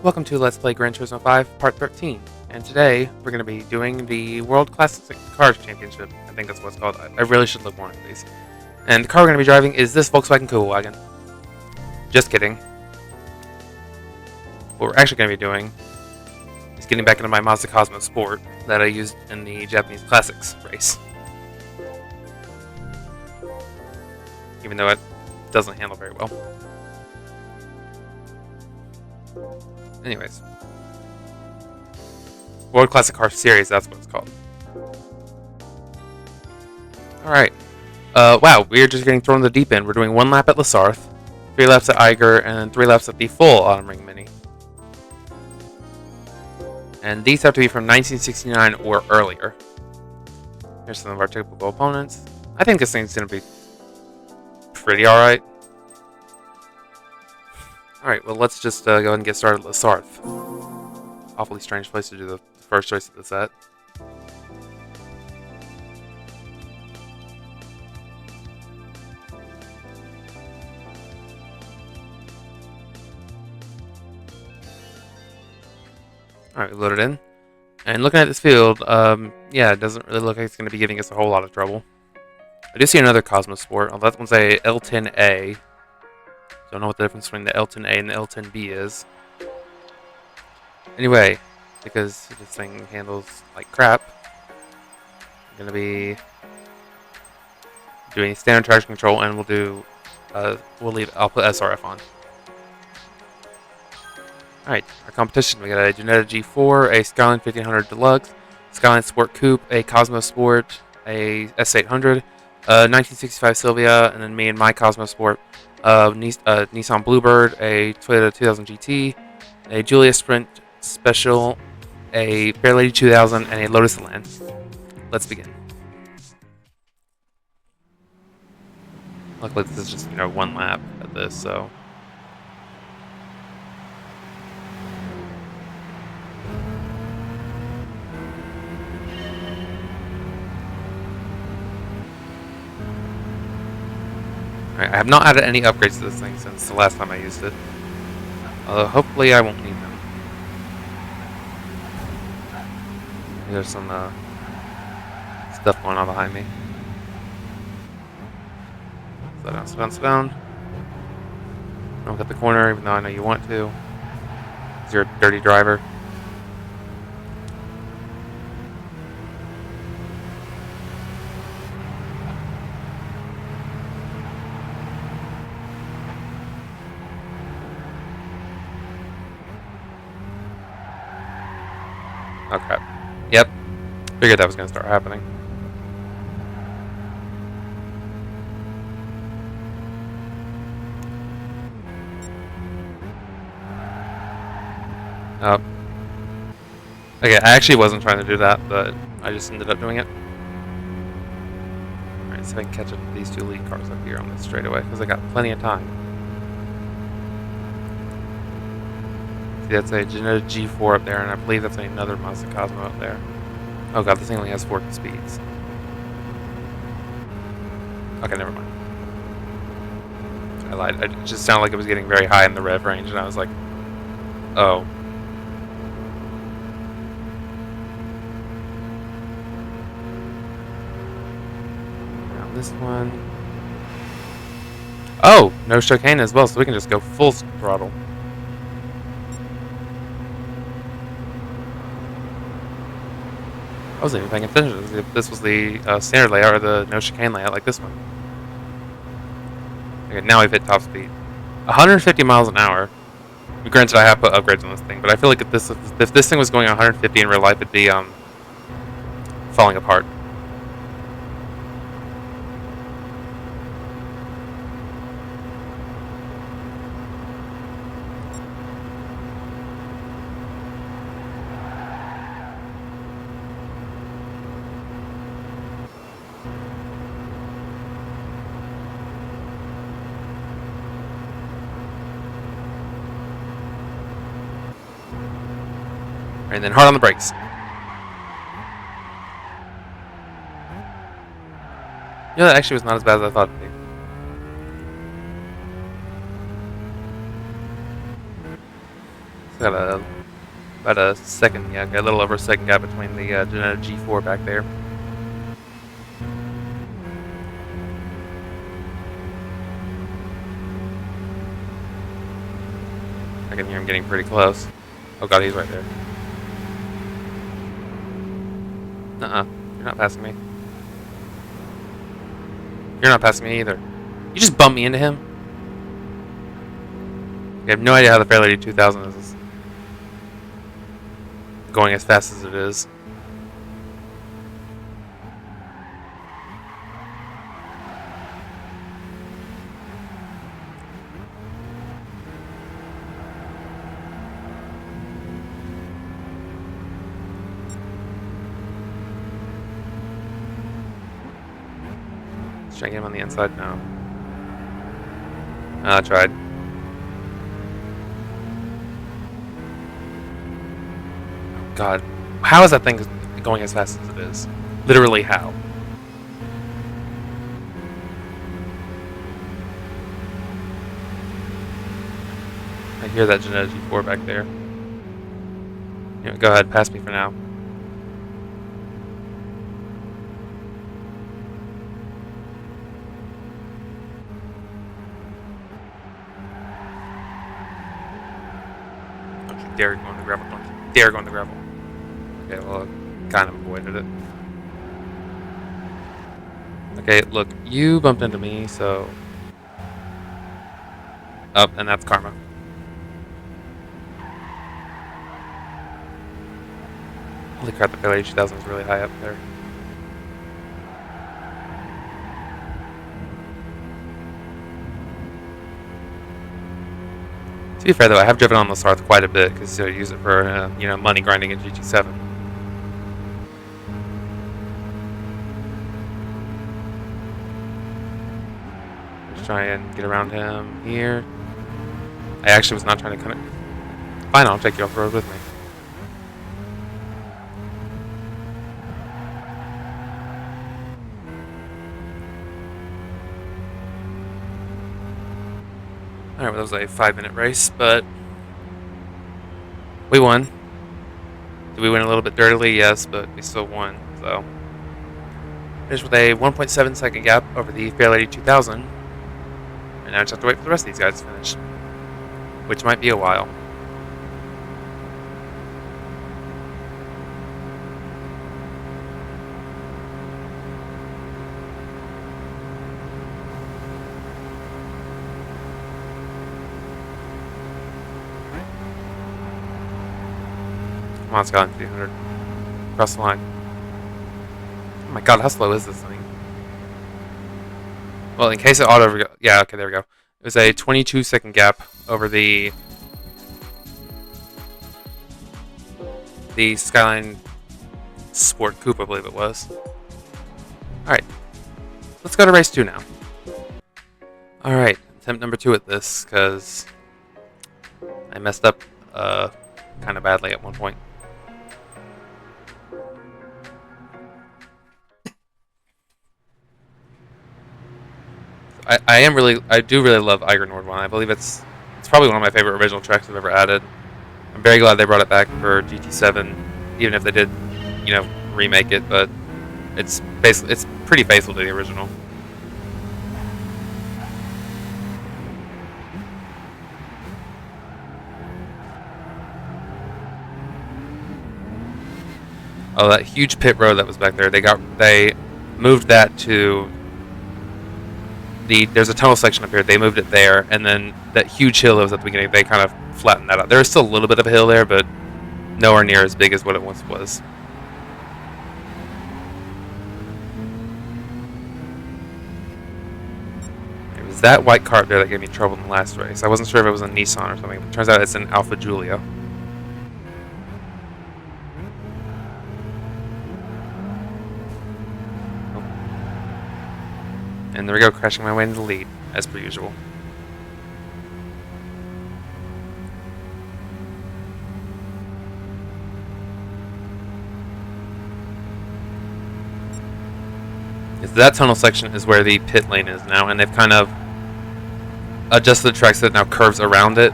Welcome to Let's Play Gran Turismo 5 Part 13, and today we're going to be doing the World Classic Cars Championship. I think that's what it's called. I really should look more into these. And the car we're going to be driving is this Volkswagen Cool Wagon. Just kidding. What we're actually going to be doing is getting back into my Mazda Cosmo Sport that I used in the Japanese Classics race. Even though it doesn't handle very well. Anyways. World Classic Car Series, that's what it's called. Alright. Wow, we're just getting thrown in the deep end. We're doing 1 lap at Lasarth, 3 laps at Eiger, and then 3 laps at the full Autumn Ring Mini. And these have to be from 1969 or earlier. Here's some of our typical opponents. I think this thing's going to be pretty alright. Alright, well let's just go ahead and get started with Lasarth. Awfully strange place to do the first race of the set. Alright, we loaded in. And looking at this field, yeah, it doesn't really look like it's going to be giving us a whole lot of trouble. I do see another Cosmo Sport. Oh, that one's a L10A. Don't know what the difference between the L10A and the L10B is. Anyway, because this thing handles like crap, I'm going to be doing standard traction control, and I'll put SRF on. Alright, our competition, we got a Jetta G4, a Skyline 1500 Deluxe, Skyline Sport Coupe, a Cosmo Sport, a S800, a 1965 Silvia, and then me and my Cosmo Sport, Nissan Bluebird, a Toyota 2000 GT, a Giulia Sprint Special, a Fairlady 2000, and a Lotus Elan. Let's begin. Luckily, this is just, 1 lap at this, so... Alright, I have not added any upgrades to this thing since the last time I used it. Although, hopefully I won't need them. There's some stuff going on behind me. Slow down, slow down, slow down. Don't cut the corner, even though I know you want to. Because you're a dirty driver. Oh crap. Yep. Figured that was going to start happening. Oh. Okay, I actually wasn't trying to do that, but I just ended up doing it. Alright, see if I can catch up with these 2 lead cars up here on this straightaway, because I got plenty of time. See, that's a Jetta G4 up there, and I believe that's another Mazda Cosmo up there. Oh god, this thing only has 40 speeds. Okay, never mind. I lied. It just sounded like it was getting very high in the rev range, and I was like, oh. Now this one. Oh, no chicane as well, so we can just go full throttle. I wasn't even paying attention if this was the standard layout or the no chicane layout like this one. Okay, now we've hit top speed. 150 miles an hour. Granted, I have put upgrades on this thing, but I feel like if this thing was going 150 in real life, it'd be falling apart. And then hard on the brakes. Yeah, that actually was not as bad as I thought it'd be. Got about a second, yeah, a little over a second gap between the Genetta G4 back there. I can hear him getting pretty close. Oh god, he's right there. You're not passing me. You're not passing me either. You just bumped me into him? I have no idea how the Fairlady 2000 is going as fast as it is. Let's try and get him on the inside now. I tried. God, how is that thing going as fast as it is? Literally, how? I hear that Genetta G4 back there. You know, go ahead, pass me for now. Don't you dare go on the gravel. Don't you dare go on the gravel. Okay, well, I kind of avoided it. Okay, look, you bumped into me, so... Oh, and that's karma. Holy crap, the Fairlady 2000 is really high up there. To be fair though, I have driven on this Hearth quite a bit because I use it for, you know, money grinding in GT7. Try and get around him here. I actually was not trying to connect. Fine, I'll take you off the road with me. Alright, well, that was a 5-minute race, but we won. Did we win a little bit dirtily? Yes, but we still won, so. Finished with a 1.7 second gap over the Fairlady 2000. And now I just have to wait for the rest of these guys to finish. Which might be a while. Come on, Skyline 300. Cross the line. Oh my god, how slow is this thing? Well, in case it auto... Yeah, okay, there we go. It was a 22-second gap over the Skyline Sport Coupe, I believe it was. Alright. Let's go to race 2 now. Alright, attempt number 2 at this, because I messed up kind of badly at one point. I do really love Eiger Nord 1. I believe it's probably one of my favorite original tracks I've ever added. I'm very glad they brought it back for GT7, even if they did, you know, remake it. But it's pretty faithful to the original. Oh, that huge pit road that was back there. They moved that to there's a tunnel section up here. They moved it there, and then that huge hill that was at the beginning, they kind of flattened that out. There is still a little bit of a hill there, but nowhere near as big as what it once was. It was that white car up there that gave me trouble in the last race. I wasn't sure if it was a Nissan or something. But it turns out it's an Alfa Giulia. And there we go, crashing my way into the lead, as per usual. That tunnel section is where the pit lane is now, and they've kind of adjusted the track so it now curves around it.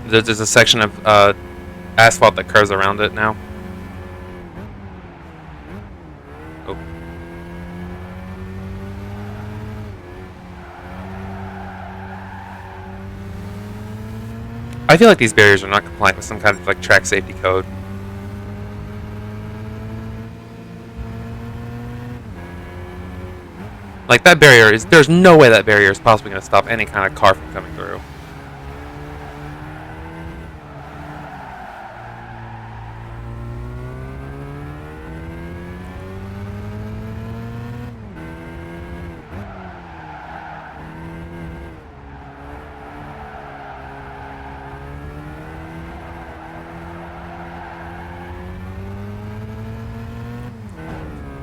There's a section of asphalt that curves around it now. Oh. I feel like these barriers are not compliant with some kind of like track safety code. Like that barrier is, there's no way that barrier is possibly going to stop any kind of car from coming through.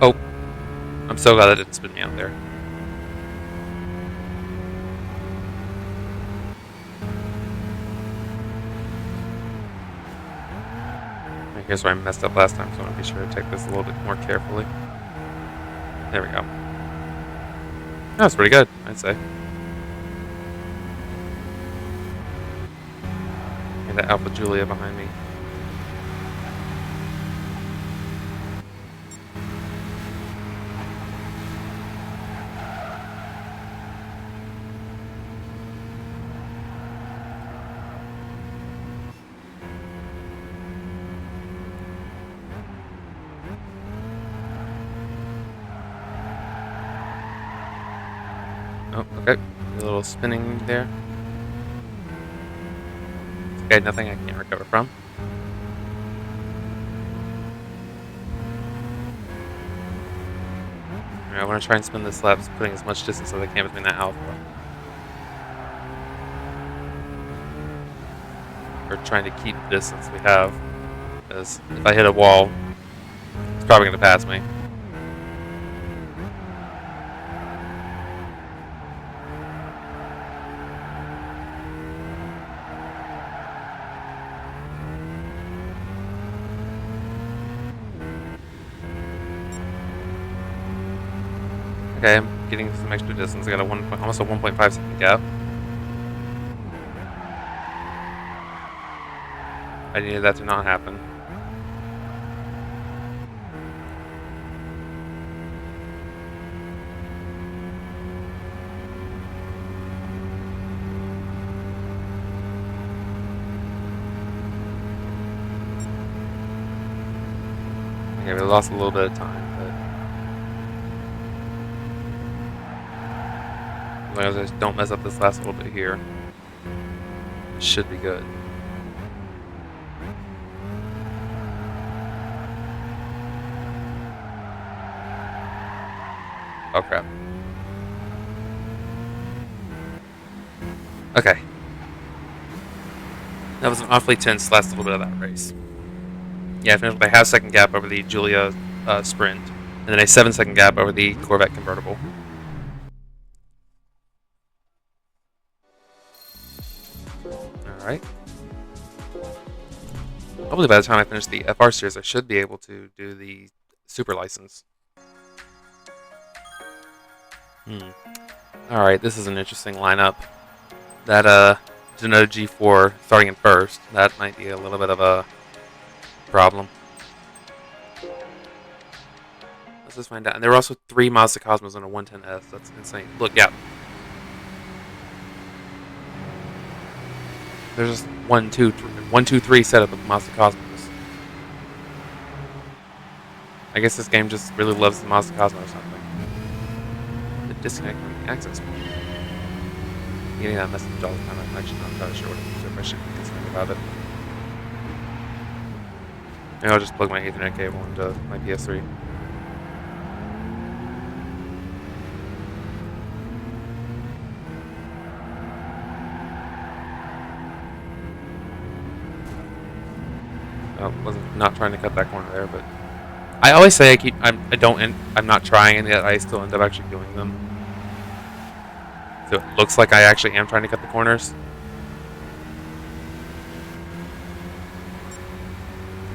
Oh, I'm so glad that didn't spin me out there. Here's where I messed up last time, so I want to be sure to take this a little bit more carefully. There we go. That was pretty good, I'd say. And that Alpha Julia behind me. Oh, okay. A little spinning there. Okay, nothing I can't recover from. Alright, I want to try and spin this lap, putting as much distance as I can between that Alpha. Or trying to keep the distance we have. Because if I hit a wall, it's probably going to pass me. Okay, I'm getting some extra distance. I got almost a 1.5 second gap. I needed that to not happen. Okay, we lost a little bit of time, but as long as I just don't mess up this last little bit here, it should be good. Oh crap. Okay. That was an awfully tense last little bit of that race. Yeah, I finished with a half-second gap over the Julia Sprint, and then a 7-second gap over the Corvette convertible. Alright. Hopefully by the time I finish the FR series, I should be able to do the super license. Alright, this is an interesting lineup. That Genoa G4 starting in first, that might be a little bit of a problem. Let's just find out. And there were also 3 Mazda Cosmos on a 110S. That's insane. Look, yeah. There's just 1, 2, 3 setup of Mazda Cosmos. I guess this game just really loves the Mazda Cosmos or something. The disconnect from the access point. Getting that message all the time. I'm actually not entirely sure what it is, if I should be concerned about it. Maybe I'll just plug my Ethernet cable into my PS3. I wasn't not trying to cut that corner there, but I always say I'm not trying, and yet I still end up actually doing them. So it looks like I actually am trying to cut the corners.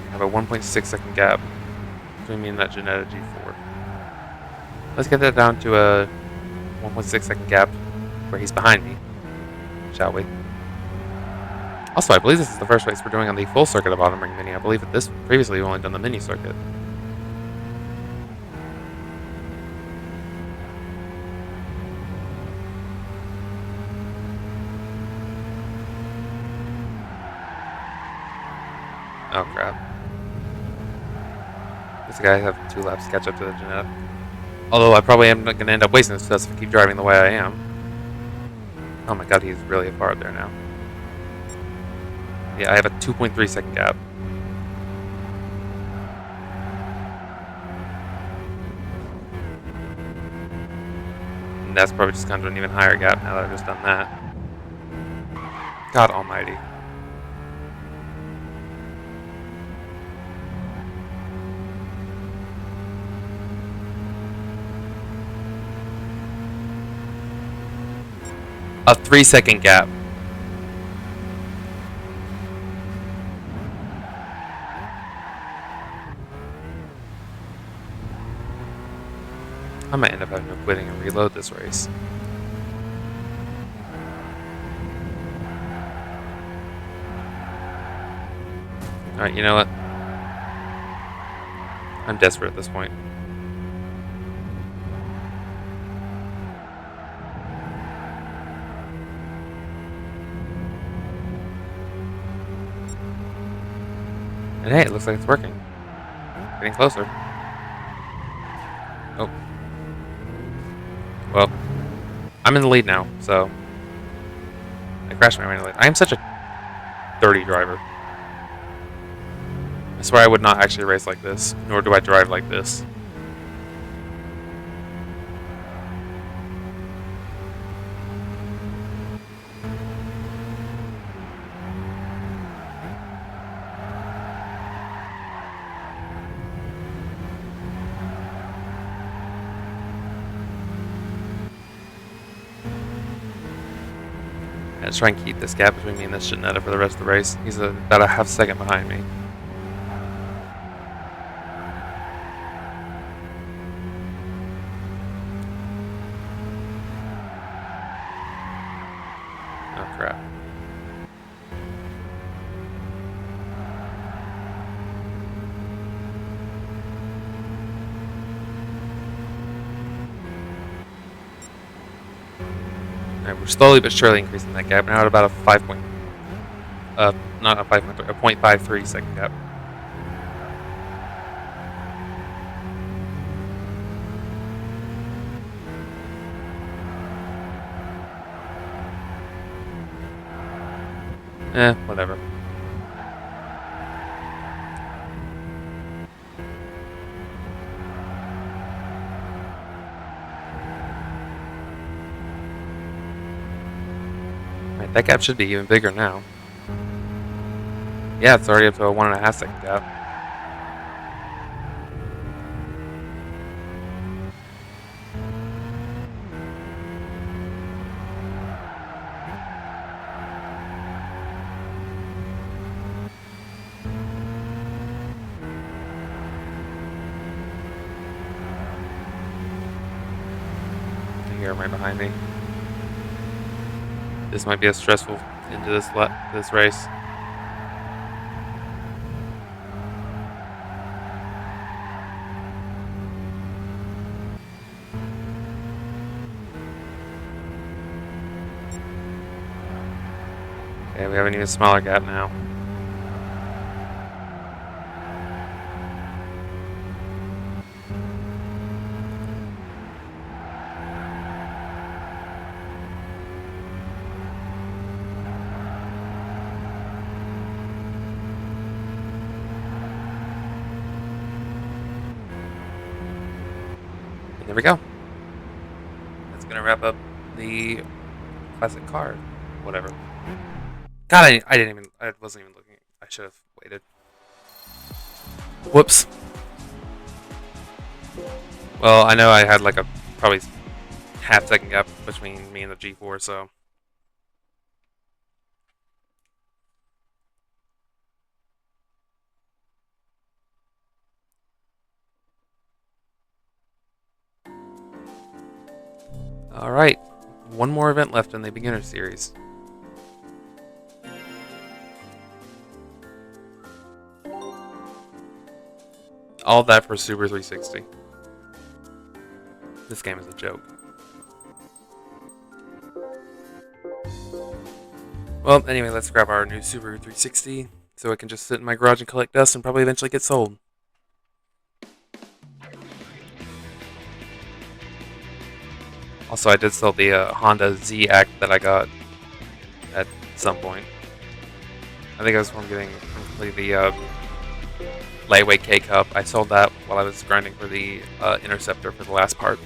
I have a 1.6 second gap between me and that Genoa G4. Let's get that down to a 1.6 second gap where he's behind me, shall we? Also, I believe this is the first race we're doing on the full circuit of Autumn Ring Mini. I believe that this previously we've only done the mini circuit. Oh crap. This guy have 2 laps to catch up to the Janetta. Although I probably am going to end up wasting this test if I keep driving the way I am. Oh my god, he's really far up there now. Yeah, I have a 2.3 second gap. And that's probably just kind of an even higher gap now that I've just done that. God almighty. A 3-second gap. I might end up having to quitting and reload this race. Alright, you know what? I'm desperate at this point. And hey, it looks like it's working. Getting closer. Oh. Well, I'm in the lead now, so I crashed my way in the lead. I am such a dirty driver. I swear I would not actually race like this, nor do I drive like this. Let's try and keep this gap between me and this Janetta for the rest of the race. He's about a half second behind me. Oh crap. Alright, we're slowly but surely increasing that gap. Now at about a 5 point... not a 5.3, a 0.53 second gap. Whatever. Alright, that gap should be even bigger now. Yeah, it's already up to a 1.5 second gap. Here, right behind me. This might be a stressful into this race. Okay, we have an even smaller gap now. And there we go. That's gonna wrap up the classic car, whatever. God, I wasn't even looking. I should have waited. Whoops. Well, I know I had like a probably half second gap between me and the G4, so. Alright, one more event left in the beginner series. All that for Subaru 360. This game is a joke. Well, anyway, let's grab our new Subaru 360 so it can just sit in my garage and collect dust and probably eventually get sold. Also, I did sell the Honda Z-Act that I got at some point. I think I was from completing the Layaway K-Cup. I sold that while I was grinding for the Interceptor for the last part.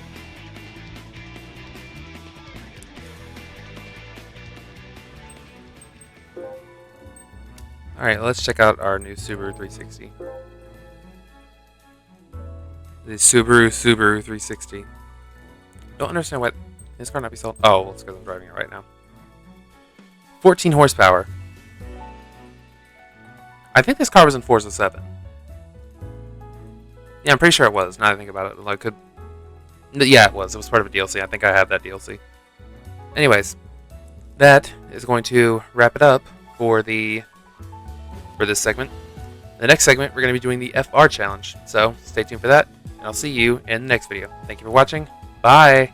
Alright, let's check out our new Subaru 360. The Subaru 360. Don't understand why this car not be sold. Oh, well, it's because I'm driving it right now. 14 horsepower. I think this car was in Forza 7. Yeah, I'm pretty sure it was. Now that I think about it, yeah, it was. It was part of a DLC. I think I have that DLC. Anyways, that is going to wrap it up for this segment. The next segment, we're going to be doing the FR challenge. So stay tuned for that, and I'll see you in the next video. Thank you for watching. Bye.